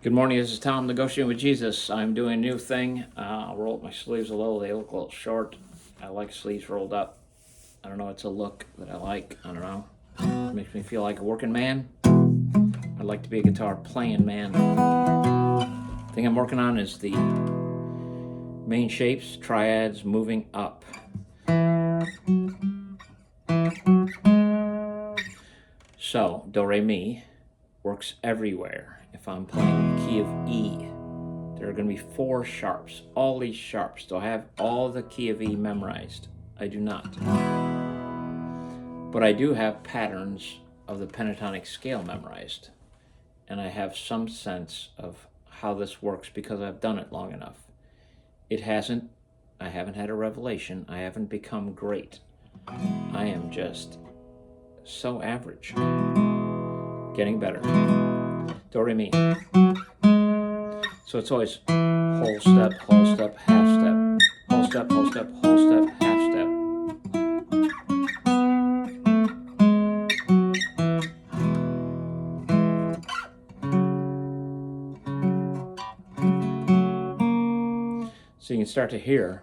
Good morning, this is Tom, Negotiating with Jesus. I'm doing a new thing. I'll roll up my sleeves a little. They look a little short. I like sleeves rolled up. I don't know, it's a look that I like. I don't know. It makes me feel like a working man. I'd like to be a guitar playing man. The thing I'm working on is the main shapes, triads, moving up. So, do, re, mi works everywhere. If I'm playing the key of E, there are going to be 4 sharps, all these sharps. Do I have all the key of E memorized? I do not. But I do have patterns of the pentatonic scale memorized. And I have some sense of how this works because I've done it long enough. I haven't had a revelation. I haven't become great. I am just so average. Getting better. Do, re, mi. So it's always whole step, half step. Whole step, whole step, whole step, half step. So you can start to hear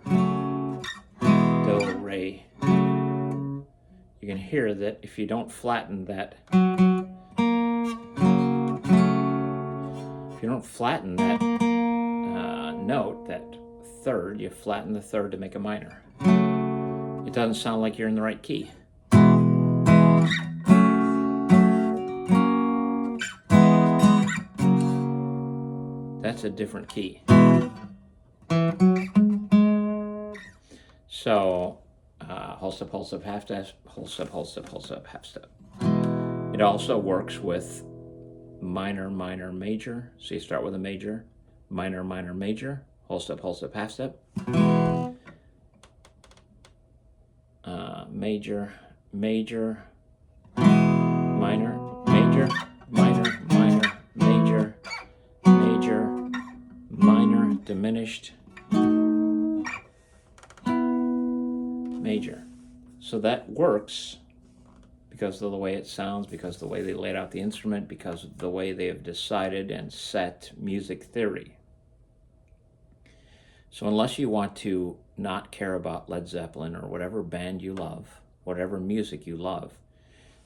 do, re. You can hear that if you don't flatten that, note, that third, you flatten the third to make a minor. It doesn't sound like you're in the right key. That's a different key. So, whole step, half step, whole step, half step. It also works with minor, minor, major. So you start with a major, minor, minor, major, whole step, half step. Major, major, minor, major, minor, minor, major, major, minor, diminished, major. So that works because of the way it sounds, because of the way they laid out the instrument, because of the way they have decided and set music theory. So unless you want to not care about Led Zeppelin or whatever band you love, whatever music you love,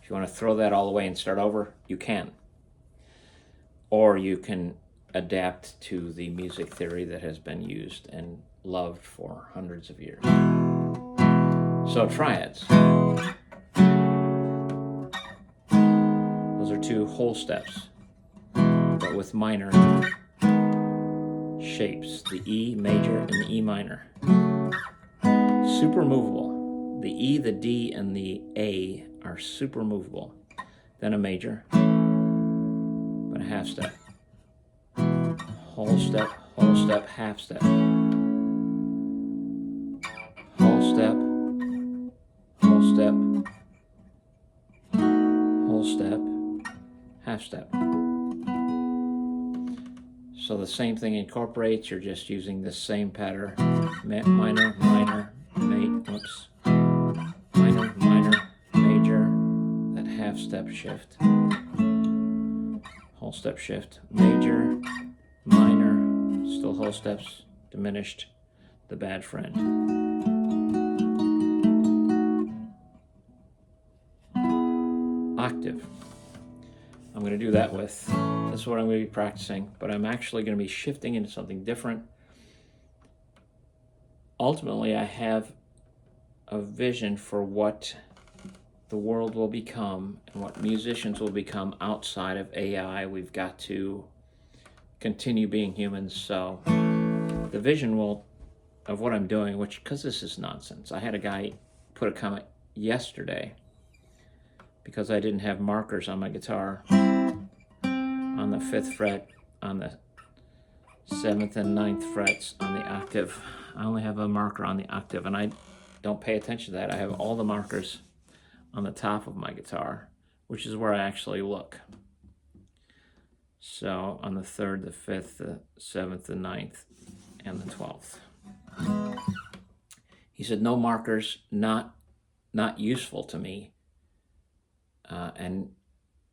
if you want to throw that all away and start over, you can. Or you can adapt to the music theory that has been used and loved for hundreds of years. So triads. Those are 2 whole steps, but with minor shapes, the E major and the E minor. Super movable. The E, the D, and the A are super movable. Then a major, but a half step. Whole step, half step. Whole step, half step. So the same thing incorporates, you're just using the same pattern. Minor, minor, minor, minor, major, that half step shift. Whole step shift, major, minor, still whole steps, diminished, the bad friend. Octave. I'm going to do that with, this is what I'm going to be practicing, but I'm actually going to be shifting into something different. Ultimately, I have a vision for what the world will become and what musicians will become outside of AI. We've got to continue being humans. So the vision of what I'm doing, which, because this is nonsense. I had a guy put a comment yesterday because I didn't have markers on my guitar on the 5th fret, on the 7th and 9th frets on the octave. I only have a marker on the octave, and I don't pay attention to that. I have all the markers on the top of my guitar, which is where I actually look. So on the 3rd, the 5th, the 7th, the 9th, and the 12th. He said, no markers, not useful to me. And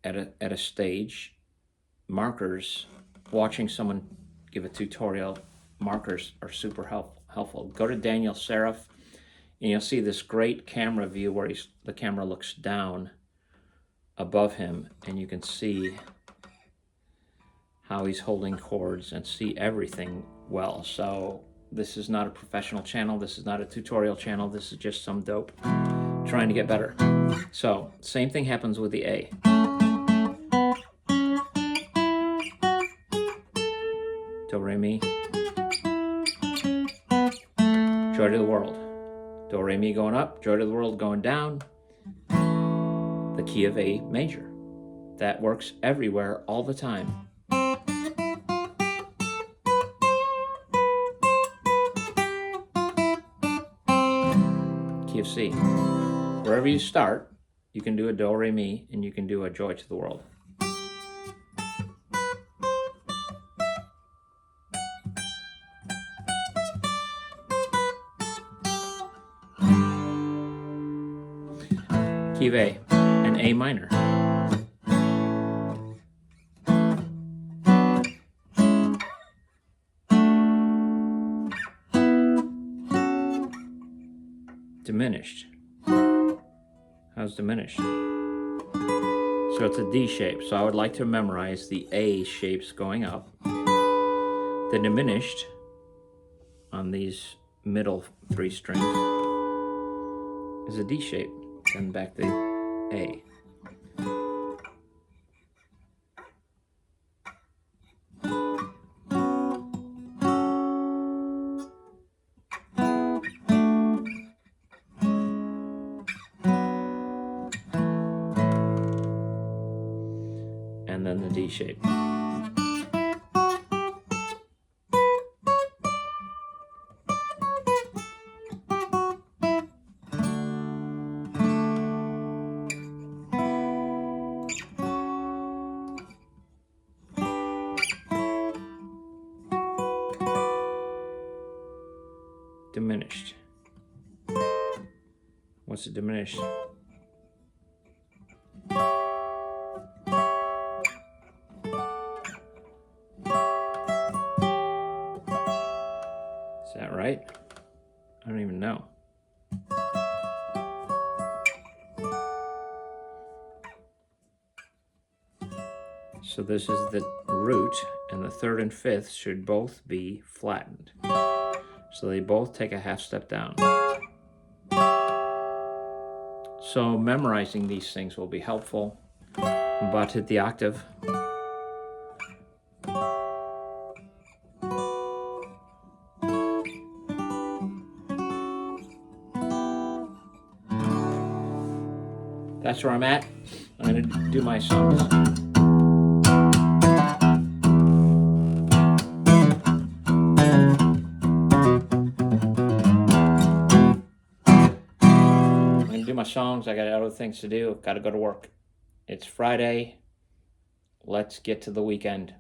at a stage, markers watching someone give a tutorial, markers are super helpful. Go to Daniel Seraph, and you'll see this great camera view where the camera looks down above him, and you can see how he's holding chords and see everything well. So this is not a professional channel. This is not a tutorial channel. This is just some dope trying to get better. So same thing happens with the A. Do, re, mi. Joy to the world. Do, re, mi going up, joy to the world going down. The key of A major. That works everywhere all the time. Key of C. Wherever you start, you can do a do, re, mi, and you can do a joy to the world. Key of A, and A minor. Diminished. How's diminished? So it's a D shape. So I would like to memorize the A shapes going up. The diminished on these middle 3 strings is a D shape. Then back to A. And then the D shape. Diminished. What's it diminished? Is that right? I don't even know. So this is the root, and the 3rd and 5th should both be flattened. So they both take a half step down. So memorizing these things will be helpful. I'm about to hit the octave. That's where I'm at. I'm going to do my songs. My songs. I got other things to do. Got to go to work. It's Friday. Let's get to the weekend.